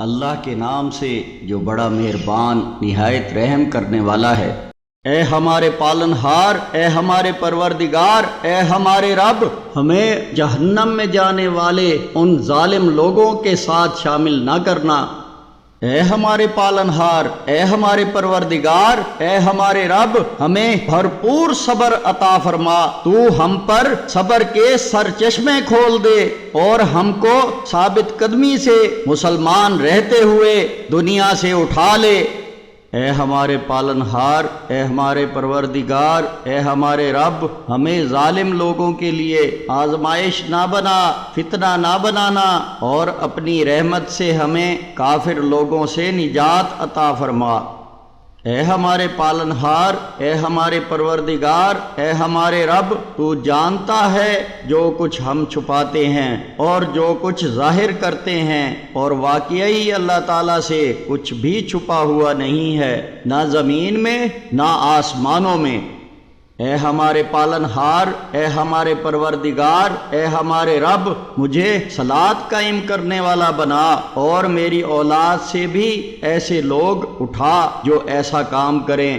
اللہ کے نام سے جو بڑا مہربان نہایت رحم کرنے والا ہے۔ اے ہمارے پالنہار، اے ہمارے پروردگار، اے ہمارے رب، ہمیں جہنم میں جانے والے ان ظالم لوگوں کے ساتھ شامل نہ کرنا۔ اے ہمارے پالنہار، اے ہمارے پروردگار، اے ہمارے رب، ہمیں بھرپور صبر عطا فرما۔ تو ہم پر صبر کے سرچشمے کھول دے اور ہم کو ثابت قدمی سے مسلمان رہتے ہوئے دنیا سے اٹھا لے۔ اے ہمارے پالنہار، اے ہمارے پروردگار، اے ہمارے رب، ہمیں ظالم لوگوں کے لیے آزمائش نہ بنا، فتنہ نہ بنانا، اور اپنی رحمت سے ہمیں کافر لوگوں سے نجات عطا فرما۔ اے ہمارے پالنہار، اے ہمارے پروردگار، اے ہمارے رب، تو جانتا ہے جو کچھ ہم چھپاتے ہیں اور جو کچھ ظاہر کرتے ہیں، اور واقعی اللہ تعالیٰ سے کچھ بھی چھپا ہوا نہیں ہے، نہ زمین میں نہ آسمانوں میں۔ اے ہمارے پالنہار، اے ہمارے پروردگار، اے ہمارے رب، مجھے صلاۃ قائم کرنے والا بنا، اور میری اولاد سے بھی ایسے لوگ اٹھا جو ایسا کام کریں۔